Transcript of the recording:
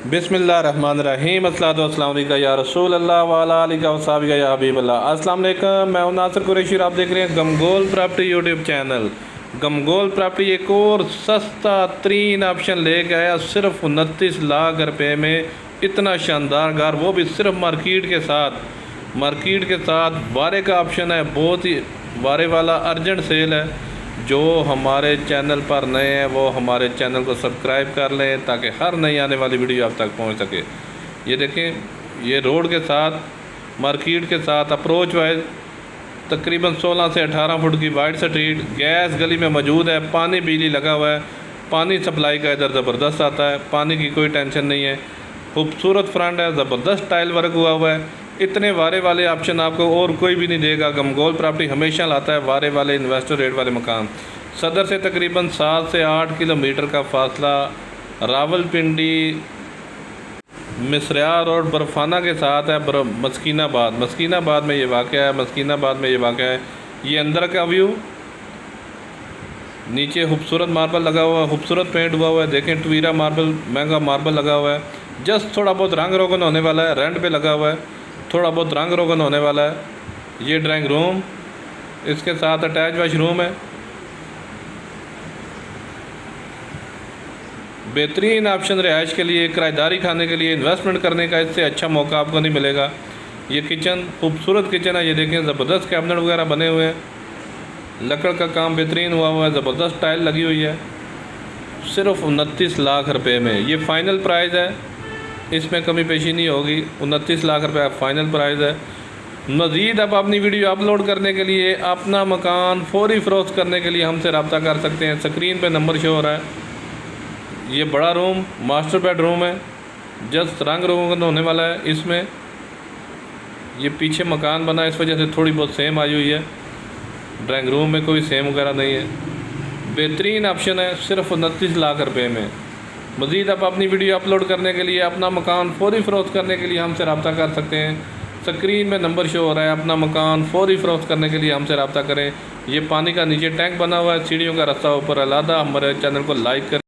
बिस्मिल्लाहिर्रहमानिर्रहीम अस्सलातु वस्सलामु अलैका या रसूल अल्लाह वाला अलिका वसाबिका या हबीब अल्लाह। अस्सलाम वालेकुम, मैं हूं नासिर कुरैशी और आप देख रहे हैं गमगोल प्रॉपर्टी यूट्यूब चैनल। गमगोल प्रॉपर्टी एक और सस्ता तरीन ऑप्शन लेके आया सिर्फ 29 लाख रुपए में। इतना शानदार घर, वो भी सिर्फ मार्केट के साथ वारे का ऑप्शन है। बहुत ही वारे वाला अर्जेंट सेल है। जो हमारे चैनल पर नए हैं वो हमारे चैनल को सब्सक्राइब कर लें ताकि हर नई आने वाली वीडियो आप तक पहुंच सके। ये देखें, ये रोड के साथ मार्केट के साथ अप्रोच वाइज तकरीबन 16 से 18 फुट की वाइड स्ट्रीट, गैस गली में मौजूद है, पानी बिजली लगा हुआ है, पानी सप्लाई का इधर ज़बरदस्त आता है, पानी की कोई टेंशन नहीं है। खूबसूरत फ्रंट है, ज़बरदस्त टाइल वर्क हुआ है। इतने वारे वाले ऑप्शन आपको और कोई भी नहीं देगा। गमगोल प्रॉपर्टी हमेशा लाता है वारे वाले इन्वेस्टर रेट वाले मकान। सदर से तकरीबन 7 से 8 किलोमीटर का फासला, रावलपिंडी मिसरिया रोड बर्फाना के साथ है। मस्कीनाबाद में ये वाक़या है। ये अंदर का व्यू, नीचे खूबसूरत मार्बल लगा हुआ है, खूबसूरत पेंट हुआ हुआ है। देखें, ट्वीरा मार्बल, महंगा मार्बल लगा हुआ है। जस्ट थोड़ा बहुत रंग रोगन होने वाला है, रेंट पे लगा हुआ है, थोड़ा बहुत रंग रोगन होने वाला है। ये ड्राइंग रूम, इसके साथ अटैच वाशरूम है। बेहतरीन ऑप्शन रिहाइश के लिए, किराएदारी खाने के लिए, इन्वेस्टमेंट करने का इससे अच्छा मौका आपको नहीं मिलेगा। ये किचन, खूबसूरत किचन है। ये देखें, ज़बरदस्त कैबिनेट वगैरह बने हुए हैं, लकड़ का काम बेहतरीन हुआ है, ज़बरदस्त टाइल लगी हुई है। सिर्फ 29 लाख रुपए में ये फ़ाइनल प्राइस है, इसमें कमी पेशी नहीं होगी। 29 लाख रुपए फ़ाइनल प्राइस है। मज़ीद आप अपनी वीडियो अपलोड करने के लिए, अपना मकान फौरी फ़रोख्त करने के लिए हमसे रब्ता कर सकते हैं। स्क्रीन पे नंबर शो हो रहा है। ये बड़ा रूम मास्टर बेडरूम है, जस्ट रंग रोगन होने वाला है इसमें। ये पीछे मकान बना, इस वजह से थोड़ी बहुत सेम आई हुई है। ड्राइंग रूम में कोई सेम वगैरह नहीं है। बेहतरीन ऑप्शन है सिर्फ 29 लाख रुपए में। मज़ीद आप अपनी वीडियो अपलोड करने के लिए, अपना मकान फौरी फ़रोख्त करने के लिए हमसे रब्ता कर सकते हैं। स्क्रीन में नंबर शो हो रहा है। अपना मकान फौरी फ़रोख्त करने के लिए हमसे रब्ता करें। ये पानी का नीचे टैंक बना हुआ है, सीढ़ियों का रास्ता ऊपर अलहदा। हमारे चैनल को लाइक करें।